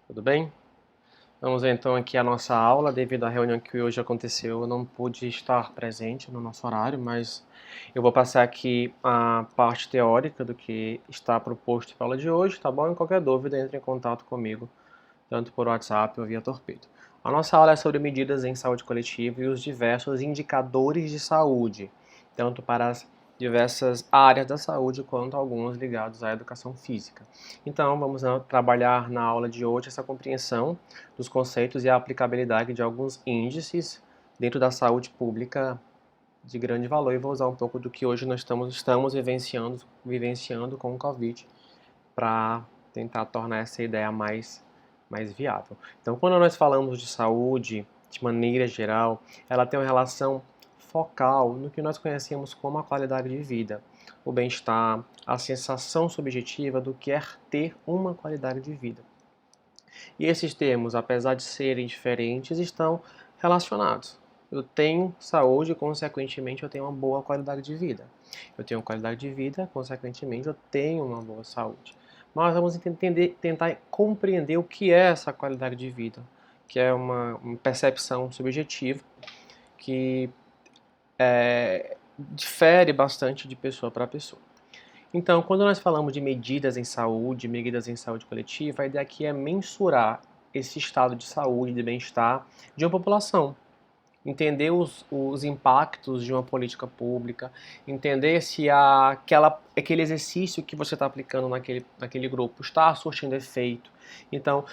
Tudo bem? Vamos ver então aqui a nossa aula. Devido à reunião que hoje aconteceu, eu não pude estar presente no nosso horário, mas eu vou passar aqui a parte teórica do que está proposto para a aula de hoje, tá bom? E qualquer dúvida, entre em contato comigo, tanto por WhatsApp ou via Torpedo. A nossa aula é sobre medidas em saúde coletiva e os diversos indicadores de saúde, tanto para as diversas áreas da saúde quanto alguns ligados à educação física. Então, vamos trabalhar na aula de hoje essa compreensão dos conceitos e a aplicabilidade de alguns índices dentro da saúde pública de grande valor, e vou usar um pouco do que hoje nós estamos vivenciando com o Covid para tentar tornar essa ideia mais viável. Então, quando nós falamos de saúde, de maneira geral, ela tem uma relação focal no que nós conhecemos como a qualidade de vida, o bem-estar, a sensação subjetiva do que é ter uma qualidade de vida. E esses termos, apesar de serem diferentes, estão relacionados. Eu tenho saúde, consequentemente eu tenho uma boa qualidade de vida. Eu tenho qualidade de vida, consequentemente eu tenho uma boa saúde. Mas vamos tentar compreender o que é essa qualidade de vida, que é uma percepção subjetiva que difere bastante de pessoa para pessoa. Então, quando nós falamos de medidas em saúde coletiva, a ideia aqui é mensurar esse estado de saúde, de bem-estar de uma população. Entender os impactos de uma política pública, entender se aquele exercício que você está aplicando naquele grupo está surtindo efeito. Então,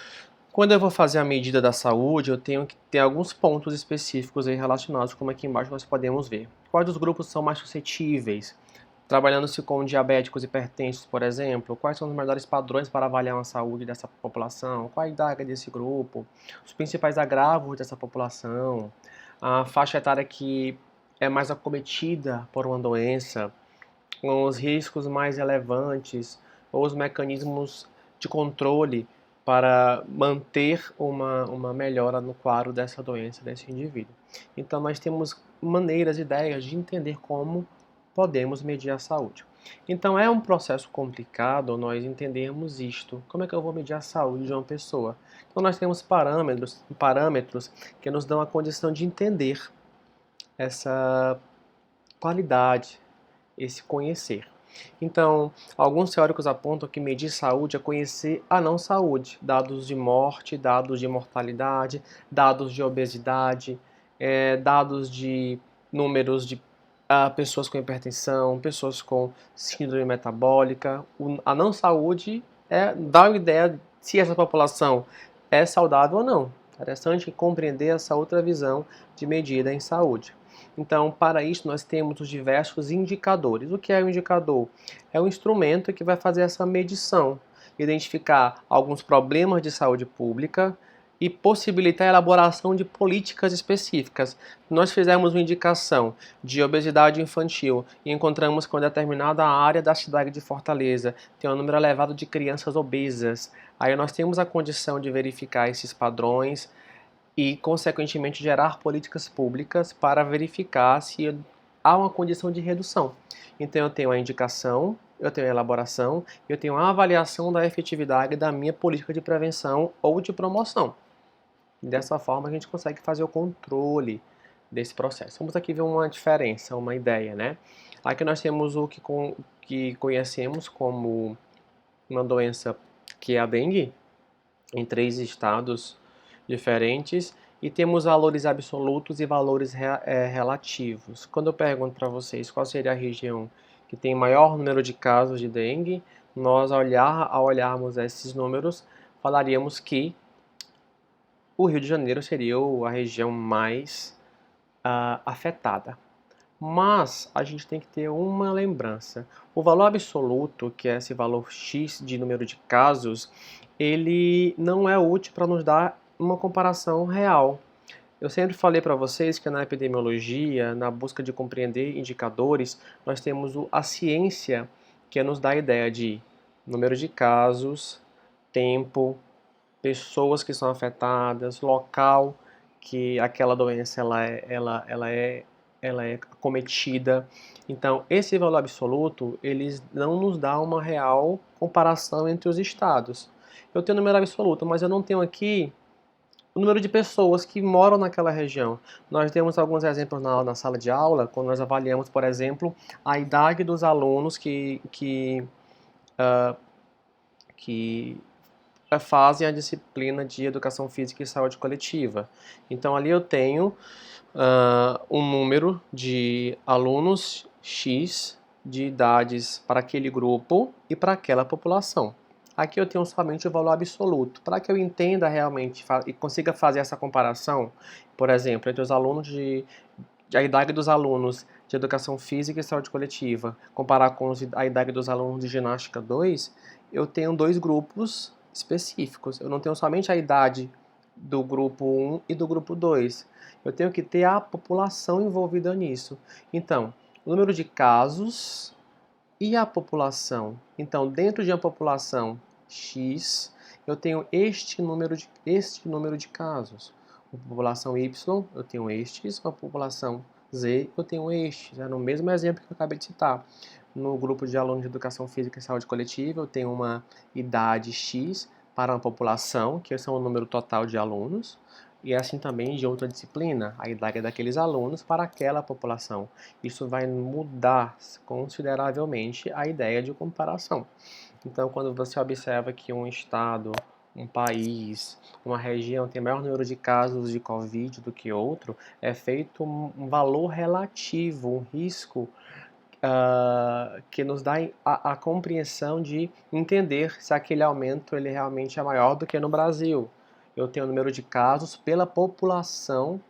quando eu vou fazer a medida da saúde, eu tenho que ter alguns pontos específicos aí relacionados, como aqui embaixo nós podemos ver. Quais os grupos são mais suscetíveis? Trabalhando-se com diabéticos e hipertensos, por exemplo, quais são os melhores padrões para avaliar a saúde dessa população? Qual a idade desse grupo? Os principais agravos dessa população? A faixa etária que é mais acometida por uma doença? Os riscos mais relevantes? Ou os mecanismos de controle para manter uma melhora no quadro dessa doença, desse indivíduo? Então, nós temos maneiras, ideias de entender como podemos medir a saúde. Então é um processo complicado nós entendermos isto. Como é que eu vou medir a saúde de uma pessoa? Então nós temos parâmetros que nos dão a condição de entender essa qualidade, esse conhecer. Então, alguns teóricos apontam que medir saúde é conhecer a não saúde, dados de morte, dados de mortalidade, dados de obesidade, dados de números de pessoas com hipertensão, pessoas com síndrome metabólica. A não saúde dá uma ideia se essa população é saudável ou não. Interessante compreender essa outra visão de medida em saúde. Então, para isso, nós temos os diversos indicadores. O que é um indicador? É um instrumento que vai fazer essa medição, identificar alguns problemas de saúde pública e possibilitar a elaboração de políticas específicas. Nós fizemos uma indicação de obesidade infantil e encontramos que uma determinada área da cidade de Fortaleza tem um número elevado de crianças obesas. Aí nós temos a condição de verificar esses padrões e, consequentemente, gerar políticas públicas para verificar se há uma condição de redução. Então, eu tenho a indicação, eu tenho a elaboração, eu tenho a avaliação da efetividade da minha política de prevenção ou de promoção. Dessa forma, a gente consegue fazer o controle desse processo. Vamos aqui ver uma diferença, uma ideia, né? Aqui nós temos o que conhecemos como uma doença que é a dengue, em 3 estados diferentes, e temos valores absolutos e valores relativos. Quando eu pergunto para vocês qual seria a região que tem maior número de casos de dengue, nós, ao olharmos esses números, falaríamos que o Rio de Janeiro seria a região mais afetada. Mas a gente tem que ter uma lembrança. O valor absoluto, que é esse valor X de número de casos, ele não é útil para nos dar uma comparação real. Eu sempre falei para vocês que na epidemiologia, na busca de compreender indicadores, nós temos a ciência, que nos dá a ideia de número de casos, tempo, pessoas que são afetadas, local que aquela doença ela é acometida. Então, esse valor absoluto, eles não nos dá uma real comparação entre os estados. eu tenho o número absoluto, mas eu não tenho aqui o número de pessoas que moram naquela região. Nós temos alguns exemplos na sala de aula, quando nós avaliamos, por exemplo, a idade dos alunos que fazem a disciplina de Educação Física e Saúde Coletiva. Então ali eu tenho um número de alunos X de idades para aquele grupo e para aquela população. Aqui eu tenho somente o valor absoluto. Para que eu entenda realmente e consiga fazer essa comparação, por exemplo, entre os alunos a idade dos alunos de Educação Física e Saúde Coletiva, comparar com a idade dos alunos de Ginástica 2, eu tenho dois grupos específicos. Eu não tenho somente a idade do grupo 1 e do grupo 2. Eu tenho que ter a população envolvida nisso. Então, o número de casos e a população. Então, dentro de uma população X, eu tenho este número de casos. A população Y, eu tenho estes. A população Z, eu tenho estes. É no mesmo exemplo que eu acabei de citar. No grupo de alunos de Educação Física e Saúde Coletiva, eu tenho uma idade X para uma população, que são o número total de alunos, e assim também de outra disciplina, a idade daqueles alunos para aquela população. Isso vai mudar consideravelmente a ideia de comparação. Então, quando você observa que um estado, um país, uma região tem maior número de casos de Covid do que outro, é feito um valor relativo, um risco que nos dá a compreensão de entender se aquele aumento ele realmente é maior do que no Brasil. Eu tenho o número de casos pela população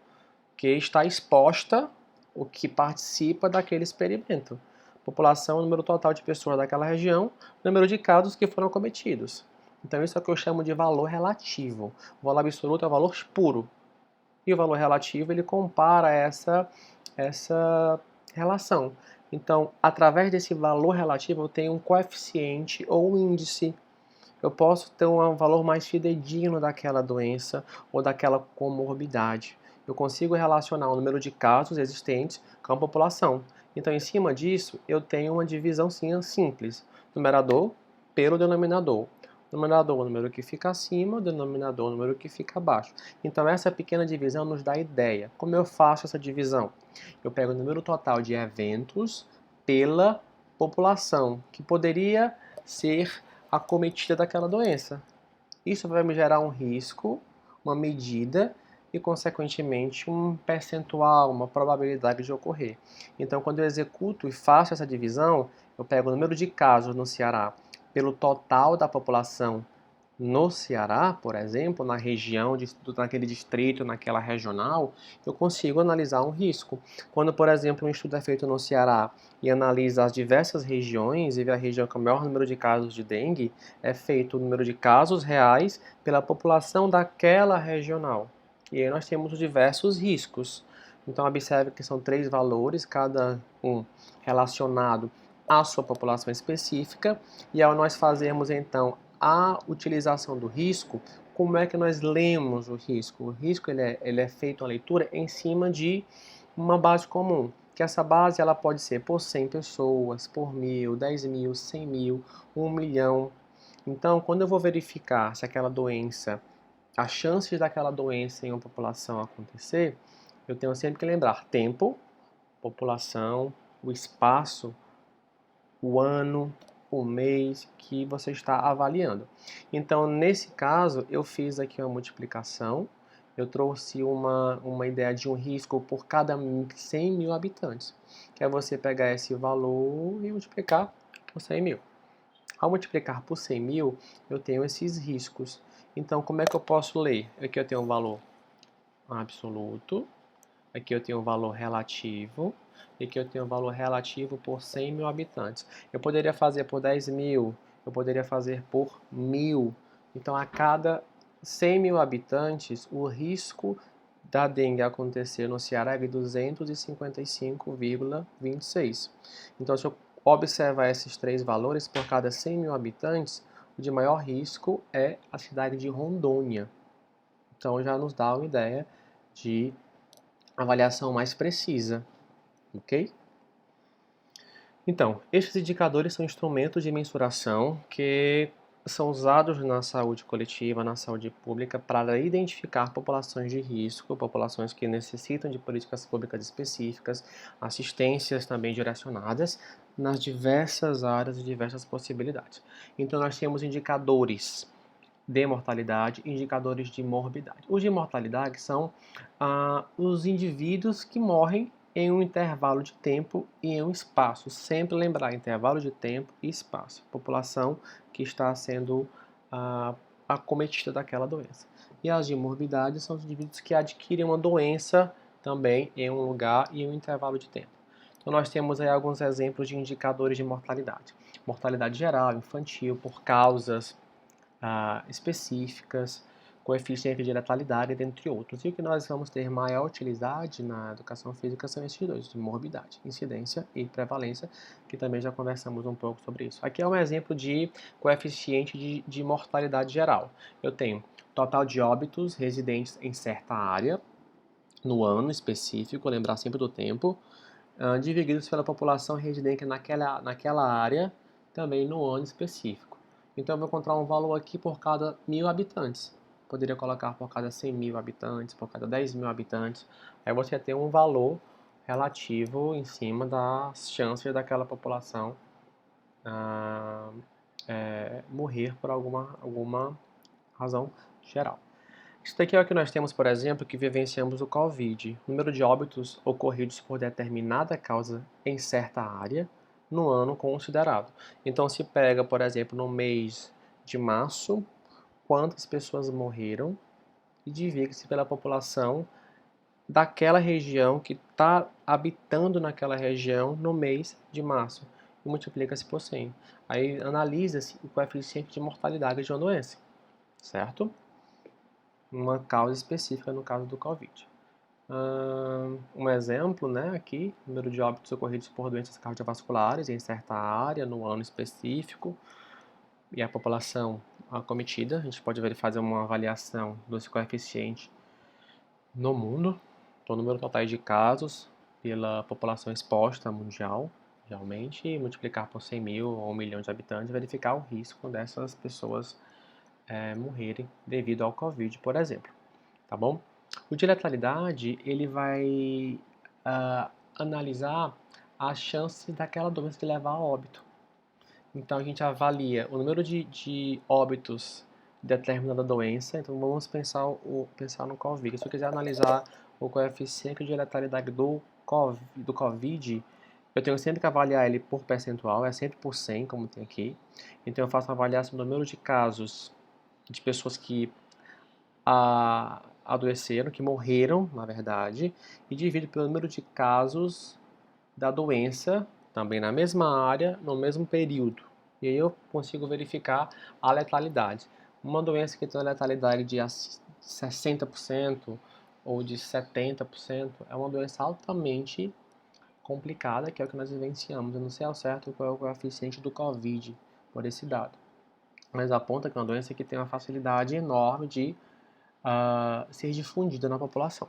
que está exposta, o que participa daquele experimento. População, o número total de pessoas daquela região, número de casos que foram cometidos. Então isso é o que eu chamo de valor relativo. O valor absoluto é o valor puro. E o valor relativo ele compara essa relação. Então, através desse valor relativo, eu tenho um coeficiente ou um índice. Eu posso ter um valor mais fidedigno daquela doença ou daquela comorbidade. Eu consigo relacionar o número de casos existentes com a população. Então, em cima disso, eu tenho uma divisão simples. Numerador pelo denominador. Numerador, o número que fica acima, o denominador, o número que fica abaixo. Então, essa pequena divisão nos dá ideia. Como eu faço essa divisão? Eu pego o número total de eventos pela população, que poderia ser acometida daquela doença. Isso vai me gerar um risco, uma medida e, consequentemente, um percentual, uma probabilidade de ocorrer. Então, quando eu executo e faço essa divisão, eu pego o número de casos no Ceará pelo total da população no Ceará, por exemplo, na região, naquele distrito, naquela regional, eu consigo analisar um risco. Quando, por exemplo, um estudo é feito no Ceará e analisa as diversas regiões e vê a região com o maior número de casos de dengue, é feito o número de casos reais pela população daquela regional. E aí nós temos diversos riscos. Então, observe que são 3 valores, cada um relacionado à sua população específica, e ao nós fazermos então a utilização do risco, como é que nós lemos o risco? O risco ele é feito a leitura em cima de uma base comum, que essa base ela pode ser por 100 pessoas, por 1.000, 10.000, 100.000, 1.000.000. Então, quando eu vou verificar se aquela doença, as chances daquela doença em uma população acontecer, eu tenho sempre que lembrar tempo, população, o espaço, o ano, o mês que você está avaliando. Então, nesse caso, eu fiz aqui uma multiplicação, eu trouxe uma ideia de um risco por cada 100.000 habitantes, que é você pegar esse valor e multiplicar por 100.000. Ao multiplicar por 100.000, eu tenho esses riscos. Então, como é que eu posso ler? Aqui eu tenho um valor absoluto, aqui eu tenho um valor relativo, e aqui eu tenho um valor relativo por 100.000 habitantes. Eu poderia fazer por 10.000, eu poderia fazer por 1.000. Então, a cada 100.000 habitantes, o risco da dengue acontecer no Ceará é de 255,26. Então, se eu observar esses 3 valores, por cada 100.000 habitantes, o de maior risco é a cidade de Rondônia. Então, já nos dá uma ideia de avaliação mais precisa, ok? Então, estes indicadores são instrumentos de mensuração que são usados na saúde coletiva, na saúde pública, para identificar populações de risco, populações que necessitam de políticas públicas específicas, assistências também direcionadas nas diversas áreas e diversas possibilidades. Então, nós temos indicadores de mortalidade e indicadores de morbidade. Os de mortalidade são os indivíduos que morrem em um intervalo de tempo e em um espaço. Sempre lembrar, intervalo de tempo e espaço. População que está sendo acometida daquela doença. E as de morbidade são os indivíduos que adquirem uma doença também em um lugar e em um intervalo de tempo. Então nós temos aí alguns exemplos de indicadores de mortalidade. Mortalidade geral, infantil, por causas específicas, coeficiente de letalidade, dentre outros. E o que nós vamos ter maior utilidade na educação física são esses dois, de morbidade, incidência e prevalência, que também já conversamos um pouco sobre isso. Aqui é um exemplo de coeficiente de mortalidade geral. Eu tenho total de óbitos residentes em certa área, no ano específico, lembrar sempre do tempo, divididos pela população residente naquela área, também no ano específico. Então eu vou encontrar um valor aqui por cada 1.000 habitantes. Poderia colocar por cada 100.000 habitantes, por cada 10.000 habitantes. Aí você tem um valor relativo em cima das chances daquela população morrer por alguma razão geral. Isso daqui é o que nós temos, por exemplo, que vivenciamos o Covid. Número de óbitos ocorridos por determinada causa em certa área no ano considerado. Então, se pega, por exemplo, no mês de março, quantas pessoas morreram e divide-se pela população daquela região que está habitando naquela região no mês de março e multiplica-se por 100. Aí analisa-se o coeficiente de mortalidade de uma doença, certo? Uma causa específica no caso do Covid. Um exemplo, né, aqui, número de óbitos ocorridos por doenças cardiovasculares em certa área, no ano específico, e a população acometida. A gente pode fazer uma avaliação desse coeficiente no mundo, o número total de casos pela população exposta mundial, realmente, e multiplicar por 100.000 ou 1.000.000 de habitantes, verificar o risco dessas pessoas morrerem devido ao Covid, por exemplo. Tá bom? O de letalidade, ele vai analisar as chances daquela doença de levar a óbito. Então, a gente avalia o número de óbitos de determinada doença. Então, vamos pensar no Covid. Se eu quiser analisar o coeficiente de letalidade do COVID, eu tenho sempre que avaliar ele por percentual, é sempre por 100, como tem aqui. Então, eu faço uma avaliação do número de casos de pessoas que adoeceram, que morreram, na verdade, e divido pelo número de casos da doença, também na mesma área, no mesmo período. E aí eu consigo verificar a letalidade. Uma doença que tem uma letalidade de 60% ou de 70% é uma doença altamente complicada, que é o que nós vivenciamos. Eu não sei ao certo qual é o coeficiente do Covid por esse dado, mas aponta que é uma doença que tem uma facilidade enorme de ser difundida na população.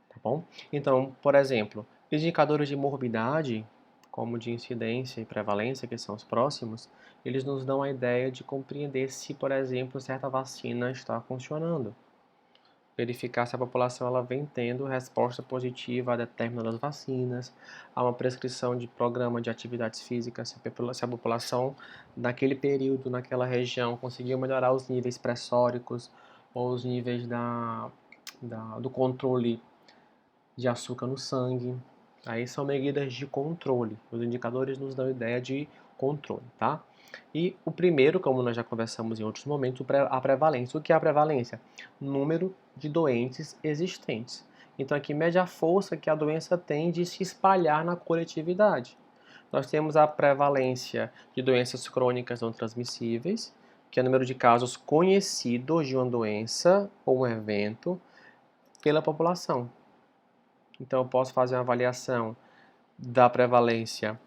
Tá bom? Então, por exemplo, indicadores de morbidade, como de incidência e prevalência, que são os próximos, eles nos dão a ideia de compreender se, por exemplo, certa vacina está funcionando. Verificar se a população ela vem tendo resposta positiva a determinadas vacinas, a uma prescrição de programa de atividades físicas, se a população naquele período, naquela região, conseguiu melhorar os níveis pressóricos ou os níveis do controle de açúcar no sangue. Aí são medidas de controle. Os indicadores nos dão ideia de controle, tá? E o primeiro, como nós já conversamos em outros momentos, a prevalência. O que é a prevalência? Número de doentes existentes. Então aqui mede a força que a doença tem de se espalhar na coletividade. Nós temos a prevalência de doenças crônicas não transmissíveis, que é o número de casos conhecidos de uma doença ou um evento pela população. Então, eu posso fazer uma avaliação da prevalência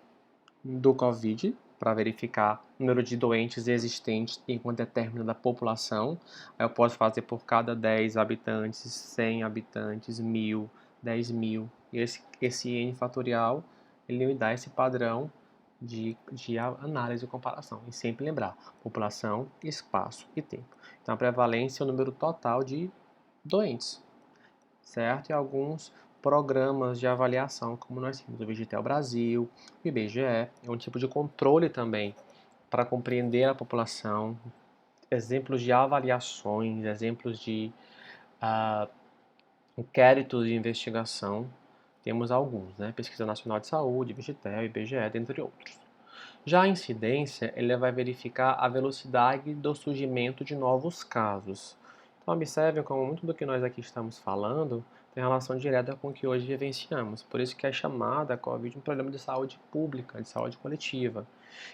do Covid para verificar o número de doentes existentes em uma determinada população. Aí eu posso fazer por cada 10 habitantes, 100 habitantes, 1.000, 10.000. E esse N fatorial, ele me dá esse padrão de análise e comparação. E sempre lembrar, população, espaço e tempo. Então, a prevalência é o número total de doentes, certo? E alguns programas de avaliação, como nós temos o Vigitel Brasil, o IBGE, é um tipo de controle também para compreender a população, exemplos de avaliações, exemplos de inquéritos de investigação, temos alguns, né? Pesquisa Nacional de Saúde, Vigitel, IBGE, dentre outros. Já a incidência, ele vai verificar a velocidade do surgimento de novos casos. Então, observem como muito do que nós aqui estamos falando tem relação direta com o que hoje vivenciamos. Por isso que é chamada a COVID um problema de saúde pública, de saúde coletiva.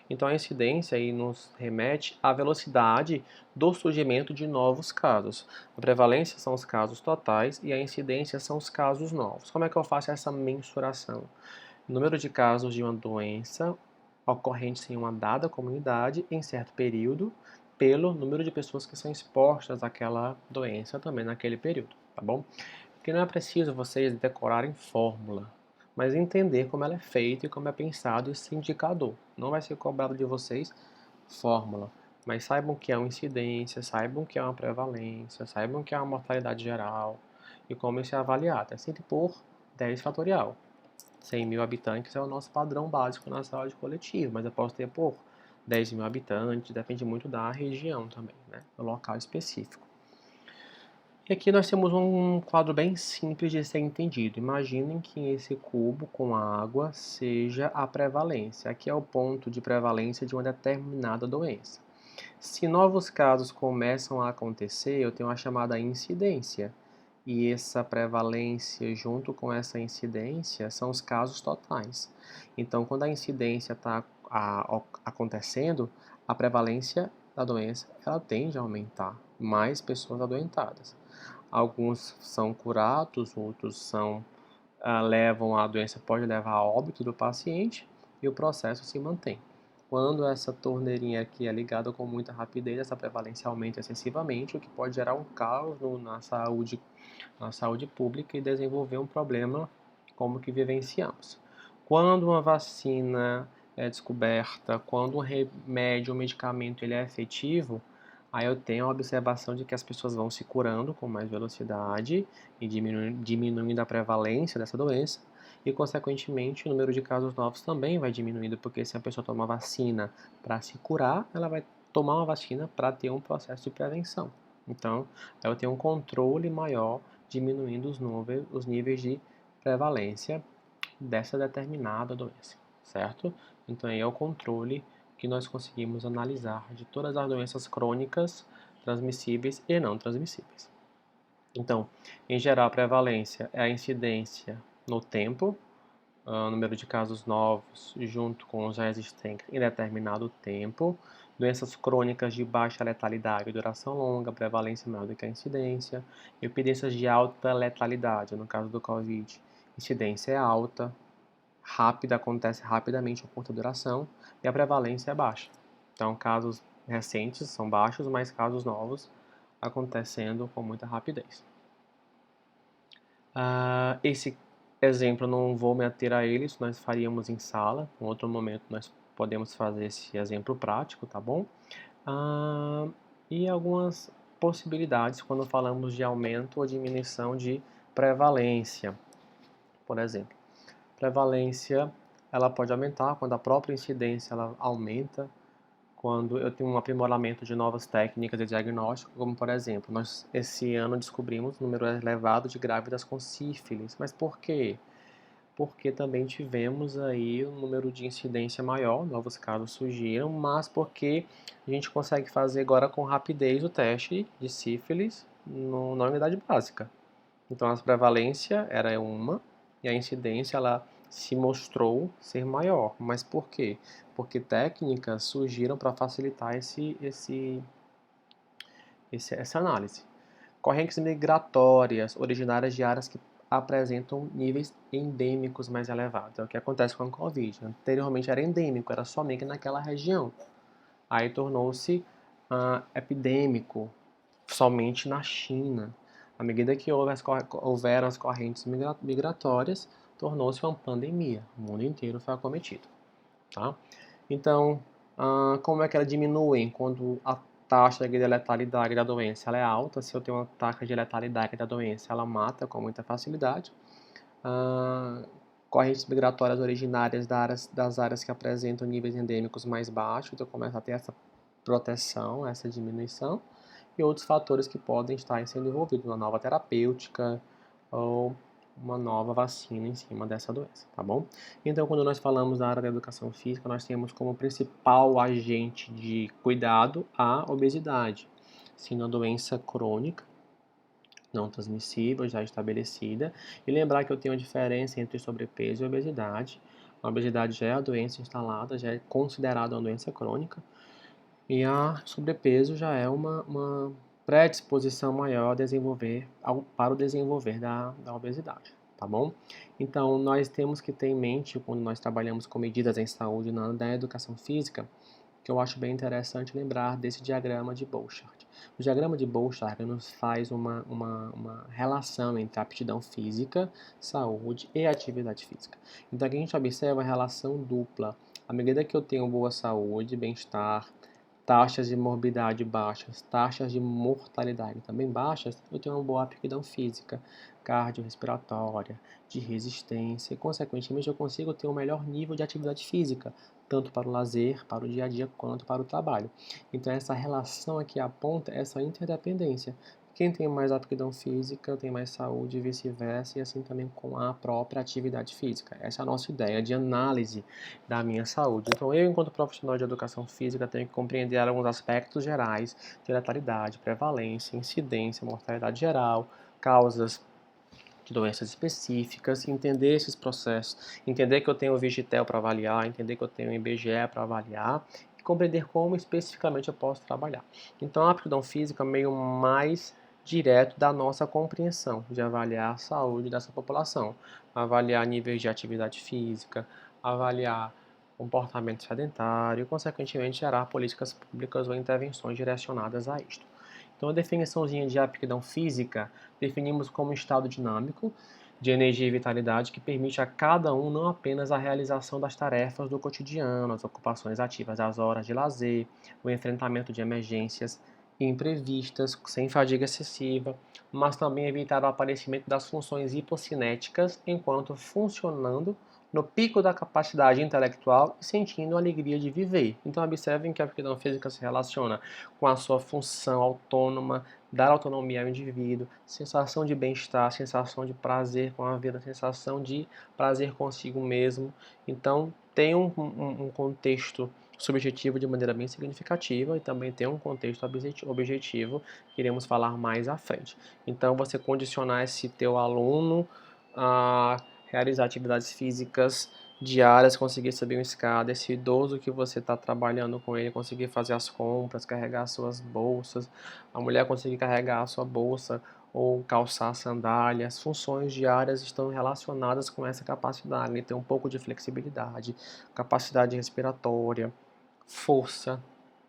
Então, a incidência aí nos remete à velocidade do surgimento de novos casos. A prevalência são os casos totais e a incidência são os casos novos. Como é que eu faço essa mensuração? Número de casos de uma doença ocorrentes em uma dada comunidade em certo período, pelo número de pessoas que são expostas àquela doença também naquele período, tá bom? Porque não é preciso vocês decorarem fórmula, mas entender como ela é feita e como é pensado esse indicador. Não vai ser cobrado de vocês fórmula, mas saibam que é uma incidência, saibam que é uma prevalência, saibam que é uma mortalidade geral e como isso é avaliado. É sempre por 10 fatorial. 100 mil habitantes é o nosso padrão básico na saúde coletiva, mas eu posso ter por 10 mil habitantes, depende muito da região também, né? Do local específico. E aqui nós temos um quadro bem simples de ser entendido. Imaginem que esse cubo com água seja a prevalência. Aqui é o ponto de prevalência de uma determinada doença. Se novos casos começam a acontecer, eu tenho a chamada incidência. E essa prevalência junto com essa incidência são os casos totais. Então, quando a incidência está acontecendo, a prevalência da doença ela tende a aumentar, mais pessoas adoentadas. Alguns são curados, outros levam a doença pode levar a óbito do paciente e o processo se mantém. Quando essa torneirinha aqui é ligada com muita rapidez, essa prevalência aumenta excessivamente, o que pode gerar um caos na saúde pública e desenvolver um problema como o que vivenciamos. Quando uma vacina é descoberta, quando um remédio, um medicamento ele é efetivo, aí eu tenho a observação de que as pessoas vão se curando com mais velocidade e diminuindo a prevalência dessa doença e, consequentemente, o número de casos novos também vai diminuindo, porque se a pessoa toma vacina para se curar, ela vai tomar uma vacina para ter um processo de prevenção. Então, eu tenho um controle maior, diminuindo os níveis de prevalência dessa determinada doença, certo? Então, aí é o controle que nós conseguimos analisar de todas as doenças crônicas, transmissíveis e não transmissíveis. Então, em geral, a prevalência é a incidência no tempo, número de casos novos junto com os já existentes em determinado tempo, doenças crônicas de baixa letalidade, duração longa, prevalência maior do que a incidência, epidemias de alta letalidade, no caso do Covid, incidência é alta, rápida, acontece rapidamente com curta duração, e a prevalência é baixa. Então, casos recentes são baixos, mas casos novos acontecendo com muita rapidez. Esse exemplo não vou me ater a ele, isso nós faríamos em sala. Em outro momento nós podemos fazer esse exemplo prático, tá bom? E algumas possibilidades quando falamos de aumento ou diminuição de prevalência. Por exemplo, prevalência ela pode aumentar quando a própria incidência ela aumenta, quando eu tenho um aprimoramento de novas técnicas de diagnóstico, como por exemplo, nós esse ano descobrimos um número elevado de grávidas com sífilis. Mas por quê? Porque também tivemos aí um número de incidência maior, novos casos surgiram, mas porque a gente consegue fazer agora com rapidez o teste de sífilis na unidade básica. Então a prevalência era uma e a incidência ela se mostrou ser maior. Mas por quê? Porque técnicas surgiram para facilitar essa análise. Correntes migratórias originárias de áreas que apresentam níveis endêmicos mais elevados. É o que acontece com a Covid. Anteriormente era endêmico, era somente naquela região. Aí tornou-se epidêmico somente na China. À medida que houveram as correntes migratórias, tornou-se uma pandemia. O mundo inteiro foi acometido. tá? Então, como é que ela diminui quando a taxa de letalidade da doença ela é alta? Se eu tenho uma taxa de letalidade da doença, ela mata com muita facilidade. Correntes migratórias originárias das áreas que apresentam níveis endêmicos mais baixos, então começa a ter essa proteção, essa diminuição, e outros fatores que podem estar sendo envolvidos, uma nova terapêutica ou uma nova vacina em cima dessa doença, tá bom? Então, quando nós falamos da área da educação física, nós temos como principal agente de cuidado a obesidade, sendo uma doença crônica, não transmissível, já estabelecida, e lembrar que eu tenho uma diferença entre sobrepeso e obesidade. A obesidade já é a doença instalada, já é considerada uma doença crônica, e a sobrepeso já é uma predisposição maior a desenvolver, para o desenvolver da obesidade, tá bom? Então, nós temos que ter em mente, quando nós trabalhamos com medidas em saúde na educação física, que eu acho bem interessante lembrar desse diagrama de Borchardt. O diagrama de Borchardt nos faz uma relação entre aptidão física, saúde e atividade física. Então aqui a gente observa a relação dupla. À medida que eu tenho boa saúde, bem-estar, taxas de morbidade baixas, taxas de mortalidade também baixas, eu tenho uma boa aptidão física, cardiorrespiratória, de resistência e, consequentemente, eu consigo ter um melhor nível de atividade física, tanto para o lazer, para o dia a dia, quanto para o trabalho. Então, essa relação aqui aponta essa interdependência. Quem tem mais aptidão física tem mais saúde e vice-versa, e assim também com a própria atividade física. Essa é a nossa ideia de análise da minha saúde. Então, eu, enquanto profissional de educação física, tenho que compreender alguns aspectos gerais de letalidade, prevalência, incidência, mortalidade geral, causas de doenças específicas, entender esses processos, entender que eu tenho o Vigitel para avaliar, entender que eu tenho o IBGE para avaliar e compreender como especificamente eu posso trabalhar. Então, a aptidão física é meio mais direto da nossa compreensão de avaliar a saúde dessa população, avaliar níveis de atividade física, avaliar comportamento sedentário e, consequentemente, gerar políticas públicas ou intervenções direcionadas a isto. Então, a definiçãozinha de aptidão física definimos como um estado dinâmico de energia e vitalidade que permite a cada um não apenas a realização das tarefas do cotidiano, as ocupações ativas das horas de lazer, o enfrentamento de emergências imprevistas, sem fadiga excessiva, mas também evitar o aparecimento das funções hipocinéticas enquanto funcionando no pico da capacidade intelectual e sentindo a alegria de viver. Então observem que a aptidão física se relaciona com a sua função autônoma, dar autonomia ao indivíduo, sensação de bem-estar, sensação de prazer com a vida, sensação de prazer consigo mesmo. Então tem um contexto subjetivo de maneira bem significativa e também tem um contexto objetivo que iremos falar mais à frente. Então você condicionar esse teu aluno a realizar atividades físicas diárias, conseguir subir uma escada, esse idoso que você está trabalhando com ele, conseguir fazer as compras, carregar suas bolsas, a mulher conseguir carregar a sua bolsa ou calçar sandálias, funções diárias estão relacionadas com essa capacidade, né? Ter um pouco de flexibilidade, capacidade respiratória, força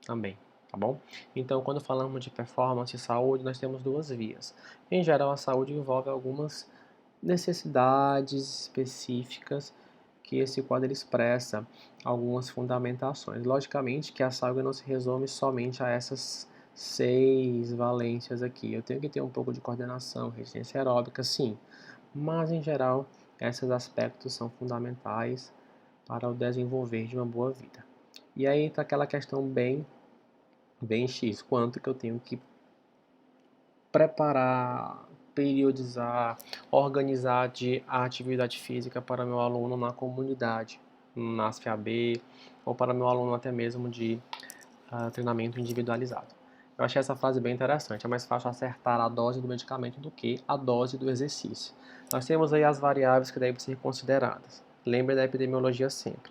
também, tá bom? Então, quando falamos de performance e saúde, nós temos duas vias. Em geral, a saúde envolve algumas necessidades específicas que esse quadro expressa algumas fundamentações. Logicamente que a saúde não se resume somente a essas 6 valências aqui. Eu tenho que ter um pouco de coordenação, resistência aeróbica, sim, mas em geral esses aspectos são fundamentais para o desenvolver de uma boa vida. E aí entra aquela questão bem X, quanto que eu tenho que preparar, periodizar, organizar a atividade física para meu aluno na comunidade, na ASFAB, ou para meu aluno até mesmo de treinamento individualizado. Eu achei essa frase bem interessante. É mais fácil acertar a dose do medicamento do que a dose do exercício. Nós temos aí as variáveis que devem ser consideradas. Lembre da epidemiologia sempre.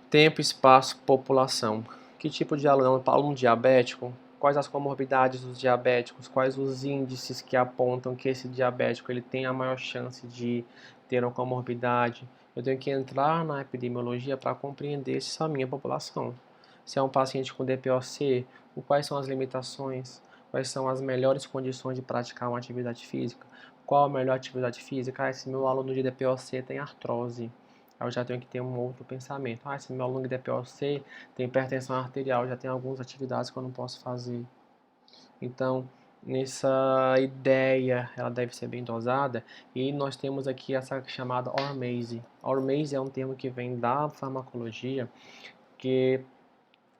Tempo, espaço, população. Que tipo de aluno? Aluno diabético? Quais as comorbidades dos diabéticos? Quais os índices que apontam que esse diabético ele tem a maior chance de ter uma comorbidade? Eu tenho que entrar na epidemiologia para compreender se é a minha população. Se é um paciente com DPOC, quais são as limitações? Quais são as melhores condições de praticar uma atividade física? Qual a melhor atividade física? Se meu aluno de DPOC tem artrose. Aí eu já tenho que ter um outro pensamento. Ah, se meu aluno é DPOC, tem hipertensão arterial, já tem algumas atividades que eu não posso fazer. Então, nessa ideia, ela deve ser bem dosada. E nós temos aqui essa chamada hormese. Hormese é um termo que vem da farmacologia, que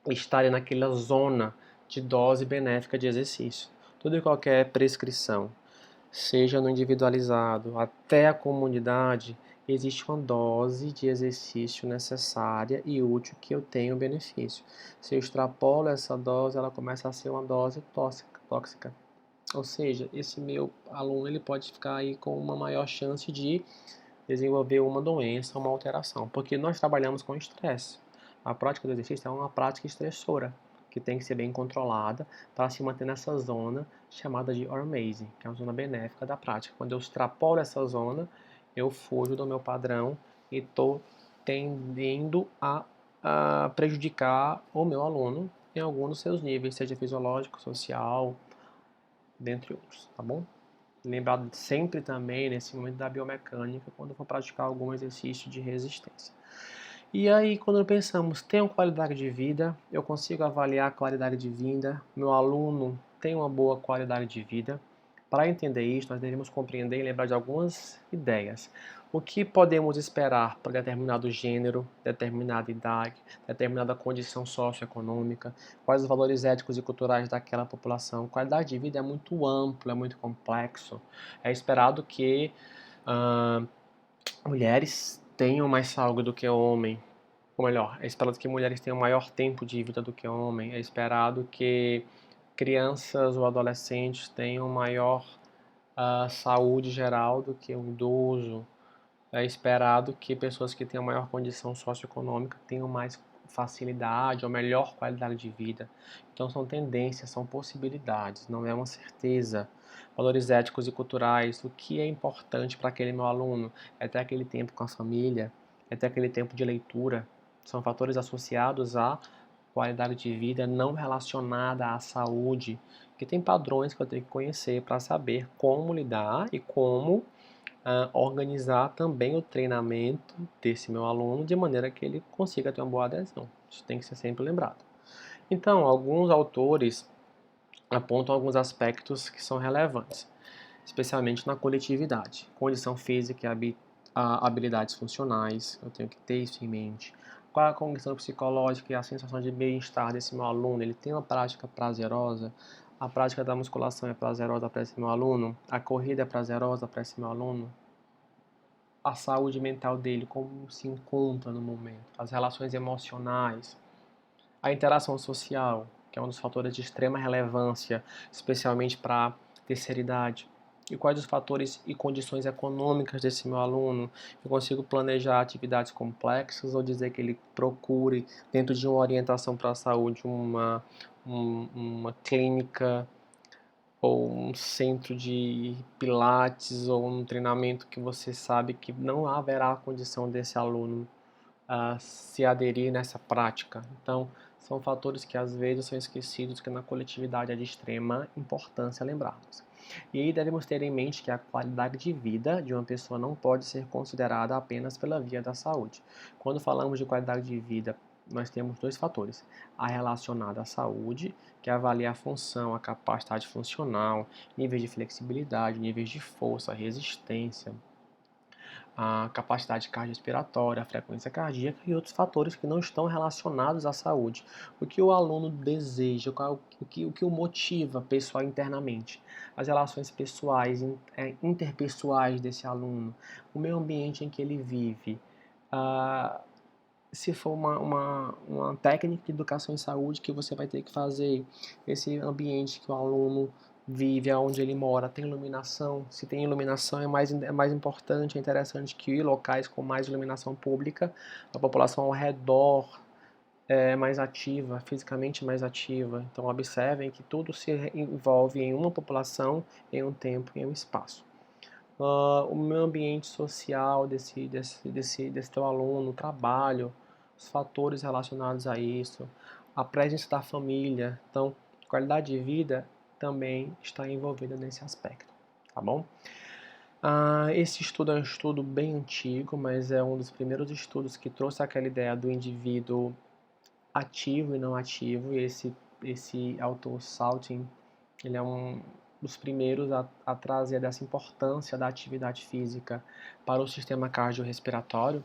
está ali naquela zona de dose benéfica de exercício. Tudo e qualquer prescrição, seja no individualizado até a comunidade, existe uma dose de exercício necessária e útil que eu tenho benefício. Se eu extrapolo essa dose, ela começa a ser uma dose tóxica. Ou seja, esse meu aluno ele pode ficar aí com uma maior chance de desenvolver uma doença, uma alteração, porque nós trabalhamos com estresse. A prática do exercício é uma prática estressora, que tem que ser bem controlada para se manter nessa zona chamada de hormese, que é uma zona benéfica da prática. Quando eu extrapolo essa zona, eu fujo do meu padrão e estou tendendo a prejudicar o meu aluno em algum dos seus níveis, seja fisiológico, social, dentre outros, tá bom? Lembrar sempre também, nesse momento da biomecânica, quando for praticar algum exercício de resistência. E aí, quando pensamos, tenho qualidade de vida, eu consigo avaliar a qualidade de vida, meu aluno tem uma boa qualidade de vida. Para entender isso, nós devemos compreender e lembrar de algumas ideias. O que podemos esperar para determinado gênero, determinada idade, determinada condição socioeconômica, quais os valores éticos e culturais daquela população. Qualidade de vida é muito amplo, é muito complexo. É esperado que mulheres tenham mais saúde do que homem, ou melhor, é esperado que mulheres tenham maior tempo de vida do que homem, é esperado que crianças ou adolescentes tenham maior saúde geral do que um idoso, é esperado que pessoas que tenham maior condição socioeconômica tenham mais facilidade ou melhor qualidade de vida. Então são tendências, são possibilidades, não é uma certeza. Valores éticos e culturais, o que é importante para aquele meu aluno? É ter aquele tempo com a família, é ter aquele tempo de leitura. São fatores associados à qualidade de vida não relacionada à saúde, que tem padrões que eu tenho que conhecer para saber como lidar e como organizar também o treinamento desse meu aluno de maneira que ele consiga ter uma boa adesão. Isso tem que ser sempre lembrado. Então, alguns autores apontam alguns aspectos que são relevantes, especialmente na coletividade. Condição física e habilidades funcionais, eu tenho que ter isso em mente. Qual é a condição psicológica e a sensação de bem-estar desse meu aluno? Ele tem uma prática prazerosa? A prática da musculação é prazerosa para esse meu aluno? A corrida é prazerosa para esse meu aluno? A saúde mental dele, como se encontra no momento, as relações emocionais, a interação social, que é um dos fatores de extrema relevância, especialmente para a terceira idade. E quais os fatores e condições econômicas desse meu aluno? Eu consigo planejar atividades complexas ou dizer que ele procure, dentro de uma orientação para a saúde, uma clínica ou um centro de pilates ou um treinamento que você sabe que não haverá condição desse aluno se aderir nessa prática. Então, são fatores que às vezes são esquecidos, que na coletividade é de extrema importância lembrarmos. E aí devemos ter em mente que a qualidade de vida de uma pessoa não pode ser considerada apenas pela via da saúde. Quando falamos de qualidade de vida, nós temos dois fatores: a relacionada à saúde, que avalia a função, a capacidade funcional, níveis de flexibilidade, níveis de força, resistência, a capacidade cardiorrespiratória, a frequência cardíaca e outros fatores que não estão relacionados à saúde. O que o aluno deseja, o que o motiva pessoal internamente, as relações pessoais, interpessoais desse aluno, o meio ambiente em que ele vive, se for uma técnica de educação em saúde que você vai ter que fazer, esse ambiente que o aluno vive, aonde ele mora, tem iluminação, se tem iluminação é mais importante, é interessante que locais com mais iluminação pública, a população ao redor é mais ativa, fisicamente mais ativa, então observem que tudo se envolve em uma população, em um tempo, em um espaço. O meio ambiente social desse teu aluno, o trabalho, os fatores relacionados a isso, a presença da família. Então, qualidade de vida também está envolvida nesse aspecto, tá bom? Esse estudo é um estudo bem antigo, mas é um dos primeiros estudos que trouxe aquela ideia do indivíduo ativo e não ativo, e esse autor Saltin, ele é um dos primeiros a trazer dessa importância da atividade física para o sistema cardiorrespiratório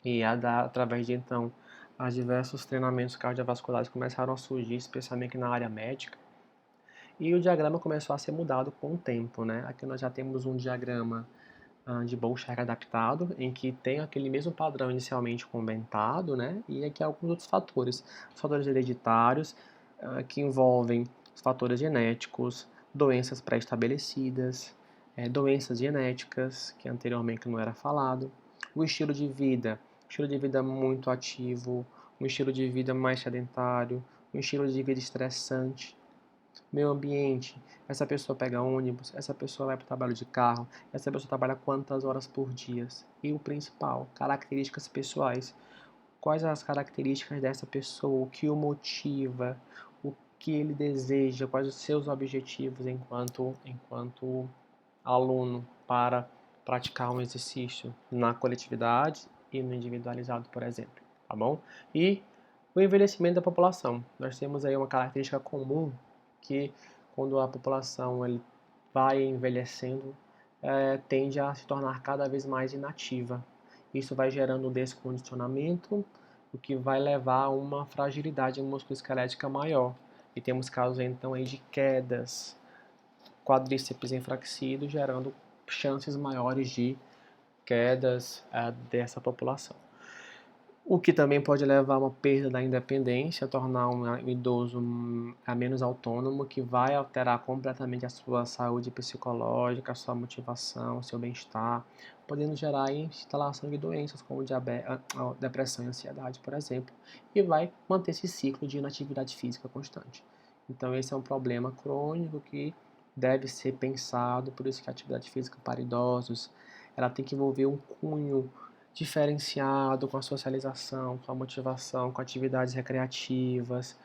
e através de então, os diversos treinamentos cardiovasculares começaram a surgir, especialmente na área médica, e o diagrama começou a ser mudado com o tempo, né? Aqui nós já temos um diagrama de Bolshard adaptado, em que tem aquele mesmo padrão inicialmente comentado, né? E aqui alguns outros fatores. Os fatores hereditários, que envolvem os fatores genéticos, doenças pré-estabelecidas, doenças genéticas, que anteriormente não era falado, o estilo de vida muito ativo, um estilo de vida mais sedentário, um estilo de vida estressante, meio ambiente, essa pessoa pega ônibus, essa pessoa vai para o trabalho de carro, essa pessoa trabalha quantas horas por dia. E o principal, características pessoais. Quais as características dessa pessoa, o que o motiva, o que ele deseja, quais os seus objetivos enquanto aluno para praticar um exercício na coletividade e no individualizado, por exemplo, tá bom? E o envelhecimento da população. Nós temos aí uma característica comum que quando a população ele vai envelhecendo, tende a se tornar cada vez mais inativa. Isso vai gerando um descondicionamento, o que vai levar a uma fragilidade musculoesquelética maior. E temos casos então aí de quedas, quadríceps enfraquecido, gerando chances maiores de quedas dessa população. O que também pode levar a uma perda da independência, tornar um idoso menos autônomo, que vai alterar completamente a sua saúde psicológica, a sua motivação, o seu bem-estar, podendo gerar instalação de doenças como depressão e ansiedade, por exemplo, e vai manter esse ciclo de inatividade física constante. Então esse é um problema crônico que deve ser pensado, por isso que a atividade física para idosos, ela tem que envolver um cunho diferenciado com a socialização, com a motivação, com atividades recreativas,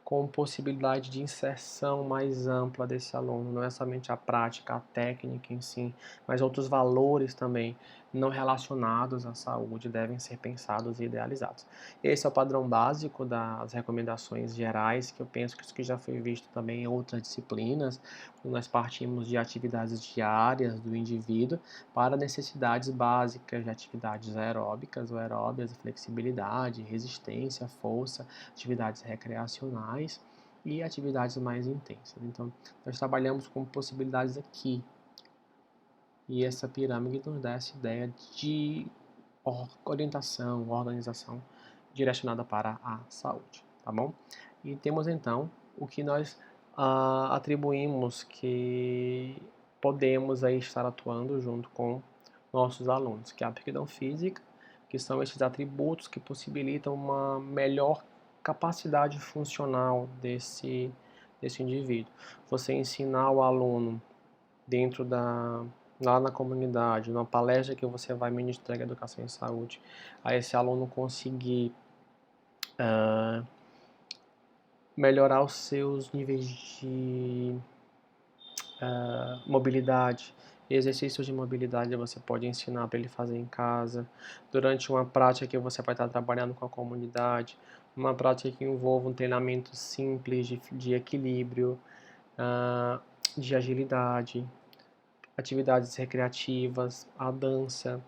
com possibilidade de inserção mais ampla desse aluno, não é somente a prática, a técnica em si, mas outros valores também não relacionados à saúde devem ser pensados e idealizados. Esse é o padrão básico das recomendações gerais, que eu penso que isso que já foi visto também em outras disciplinas, quando nós partimos de atividades diárias do indivíduo para necessidades básicas de atividades aeróbicas ou aeróbias, flexibilidade, resistência, força, atividades recreacionais e atividades mais intensas. Então, nós trabalhamos com possibilidades aqui. E essa pirâmide nos dá essa ideia de orientação, organização direcionada para a saúde, tá bom? E temos então o que nós atribuímos que podemos aí estar atuando junto com nossos alunos, que é a aptidão física, que são esses atributos que possibilitam uma melhor capacidade funcional desse indivíduo. Você ensinar o aluno dentro lá na comunidade, numa palestra que você vai ministrar em educação e saúde, a esse aluno conseguir melhorar os seus níveis de mobilidade. Exercícios de mobilidade você pode ensinar para ele fazer em casa, durante uma prática que você vai estar trabalhando com a comunidade, uma prática que envolva um treinamento simples de equilíbrio, de agilidade, atividades recreativas, a dança,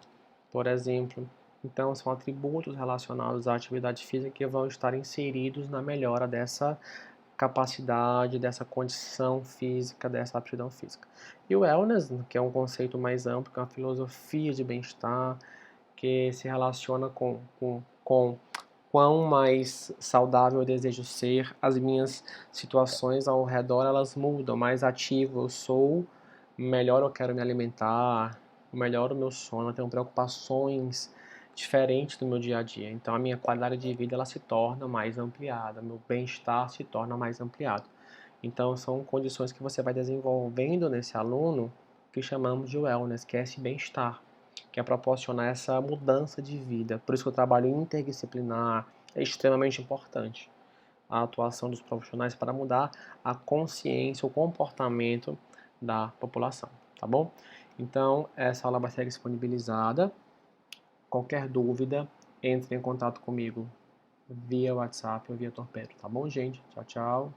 por exemplo. Então, são atributos relacionados à atividade física que vão estar inseridos na melhora dessa capacidade, dessa condição física, dessa aptidão física. E o wellness, que é um conceito mais amplo, que é uma filosofia de bem-estar, que se relaciona com quão mais saudável eu desejo ser, as minhas situações ao redor elas mudam, mais ativo eu sou, melhor eu quero me alimentar, melhor o meu sono, eu tenho preocupações diferentes do meu dia a dia. Então a minha qualidade de vida ela se torna mais ampliada, meu bem-estar se torna mais ampliado. Então são condições que você vai desenvolvendo nesse aluno que chamamos de wellness, que é esse bem-estar, que é proporcionar essa mudança de vida. Por isso que o trabalho interdisciplinar é extremamente importante. A atuação dos profissionais para mudar a consciência, o comportamento da população, tá bom? Então, essa aula vai ser disponibilizada. Qualquer dúvida, entre em contato comigo via WhatsApp ou via Torpedo, tá bom, gente? Tchau, tchau.